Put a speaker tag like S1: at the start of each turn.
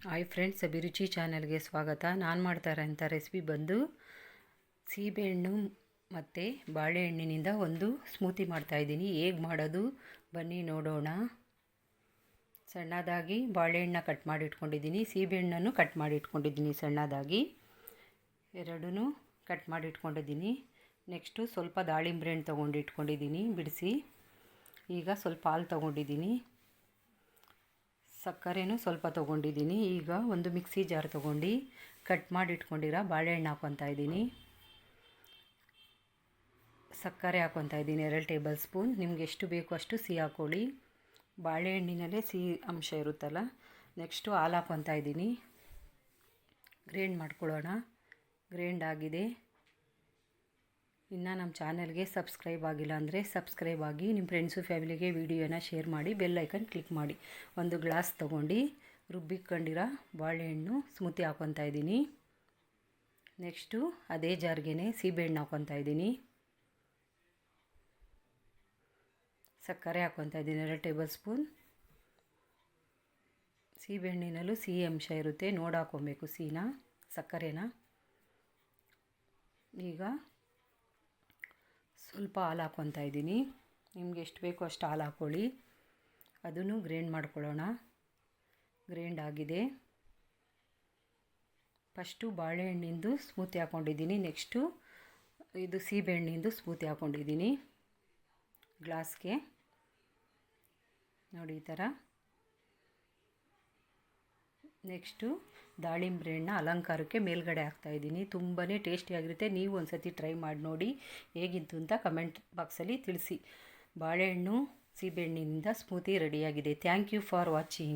S1: Hi friends, ಅಭಿರುಚಿ ಚಾನಲ್ಗೆ ಸ್ವಾಗತ. ನಾನು ಮಾಡ್ತಾ ಇರೋಂಥ ರೆಸಿಪಿ ಬಂದು ಸೀಬೆಹಣ್ಣು ಮತ್ತು ಬಾಳೆಹಣ್ಣಿನಿಂದ ಒಂದು ಸ್ಮೂತಿ ಮಾಡ್ತಾಯಿದ್ದೀನಿ. ಹೇಗೆ ಮಾಡೋದು ಬನ್ನಿ ನೋಡೋಣ. ಸಣ್ಣದಾಗಿ ಬಾಳೆಹಣ್ಣು ಕಟ್ ಮಾಡಿ ಇಟ್ಕೊಂಡಿದ್ದೀನಿ, ಸೀಬೆಹಣ್ಣನ್ನು ಕಟ್ ಮಾಡಿ ಇಟ್ಕೊಂಡಿದ್ದೀನಿ ಸಣ್ಣದಾಗಿ, ಎರಡೂ ಕಟ್ ಮಾಡಿ ಇಟ್ಕೊಂಡಿದ್ದೀನಿ. ನೆಕ್ಸ್ಟು ಸ್ವಲ್ಪ ದಾಳಿಂಬೆ ಹಣ್ಣು ತೊಗೊಂಡು ಇಟ್ಕೊಂಡಿದ್ದೀನಿ ಬಿಡಿಸಿ. ಈಗ ಸ್ವಲ್ಪ ಹಾಲು ತೊಗೊಂಡಿದ್ದೀನಿ, ಸಕ್ಕರೆನೂ ಸ್ವಲ್ಪ ತೊಗೊಂಡಿದ್ದೀನಿ. ಈಗ ಒಂದು ಮಿಕ್ಸಿ ಜಾರ್ ತೊಗೊಂಡು ಕಟ್ ಮಾಡಿ ಇಟ್ಕೊಂಡಿರೋ ಬಾಳೆಹಣ್ಣು ಹಾಕ್ಕೊತಾ ಇದ್ದೀನಿ. ಸಕ್ಕರೆ ಹಾಕ್ಕೊತಾ ಇದ್ದೀನಿ 2 ಟೇಬಲ್ ಸ್ಪೂನ್. ನಿಮ್ಗೆ ಎಷ್ಟು ಬೇಕು ಅಷ್ಟು ಸಿಹಿ ಹಾಕ್ಕೊಳ್ಳಿ, ಬಾಳೆಹಣ್ಣಿನಲ್ಲೇ ಸಿಹಿ ಅಂಶ ಇರುತ್ತಲ್ಲ. ನೆಕ್ಸ್ಟು ಹಾಲು ಹಾಕ್ಕೊತಾ ಇದ್ದೀನಿ. ಗ್ರೈಂಡ್ ಮಾಡ್ಕೊಳ್ಳೋಣ. ಗ್ರೈಂಡ್ ಆಗಿದೆ. ಇನ್ನು ನಮ್ಮ ಚಾನಲ್ಗೆ ಸಬ್ಸ್ಕ್ರೈಬ್ ಆಗಿಲ್ಲ ಅಂದರೆ ಸಬ್ಸ್ಕ್ರೈಬ್ ಆಗಿ, ನಿಮ್ಮ ಫ್ರೆಂಡ್ಸು ಫ್ಯಾಮಿಲಿಗೆ ವಿಡಿಯೋನ ಶೇರ್ ಮಾಡಿ, ಬೆಲ್ ಐಕನ್ ಕ್ಲಿಕ್ ಮಾಡಿ. ಒಂದು ಗ್ಲಾಸ್ ತೊಗೊಂಡು ರುಬ್ಬಿಕೊಂಡಿರೋ ಬಾಳೆಹಣ್ಣು ಸ್ಮೂತಿ ಹಾಕ್ಕೊತಾ ಇದ್ದೀನಿ. ನೆಕ್ಸ್ಟು ಅದೇ ಜಾರ್ಗೆ ಸೀಬೆಹಣ್ಣು ಹಾಕ್ಕೊತಾ ಇದ್ದೀನಿ. ಸಕ್ಕರೆ ಹಾಕ್ಕೊತಾ ಇದ್ದೀನಿ 2 ಟೇಬಲ್ ಸ್ಪೂನ್. ಸೀಬೆಹಣ್ಣಿನಲ್ಲೂ ಸಿಹಿ ಅಂಶ ಇರುತ್ತೆ, ನೋಡಿ ಹಾಕ್ಕೊಬೇಕು ಸಿಹಿನ, ಸಕ್ಕರೆನ. ಈಗ ಸ್ವಲ್ಪ ಹಾಲು ಹಾಕ್ಕೊತಾ ಇದ್ದೀನಿ. ನಿಮ್ಗೆ ಎಷ್ಟು ಬೇಕೋ ಅಷ್ಟು ಹಾಲು ಹಾಕ್ಕೊಳ್ಳಿ. ಅದನ್ನು ಗ್ರೈಂಡ್ ಮಾಡ್ಕೊಳ್ಳೋಣ. ಗ್ರೈಂಡ್ ಆಗಿದೆ. ಫಸ್ಟು ಬಾಳೆಹಣ್ಣಿಂದು ಸ್ಮೂತಿ ಹಾಕ್ಕೊಂಡಿದ್ದೀನಿ, ನೆಕ್ಸ್ಟು ಇದು ಸೀಬೆಹಣ್ಣಿಂದು ಸ್ಮೂತಿ ಹಾಕ್ಕೊಂಡಿದ್ದೀನಿ ಗ್ಲಾಸ್ಗೆ. ನೋಡಿ ಈ ಥರ. ನೆಕ್ಸ್ಟು ದಾಳಿಂಬೆ ಹಣ್ಣು ಅಲಂಕಾರಕ್ಕೆ ಮೇಲ್ಗಡೆ ಹಾಕ್ತಾಯಿದ್ದೀನಿ. ತುಂಬಾ ಟೇಸ್ಟಿಯಾಗಿರುತ್ತೆ. ನೀವು ಒಂದು ಸತಿ ಟ್ರೈ ಮಾಡಿ ನೋಡಿ ಹೇಗಿತ್ತು ಅಂತ ಕಮೆಂಟ್ ಬಾಕ್ಸಲ್ಲಿ ತಿಳಿಸಿ. ಬಾಳೆಹಣ್ಣು ಸೀಬೆಹಣ್ಣಿನಿಂದ ಸ್ಮೂತಿ ರೆಡಿಯಾಗಿದೆ. Thank you for watching.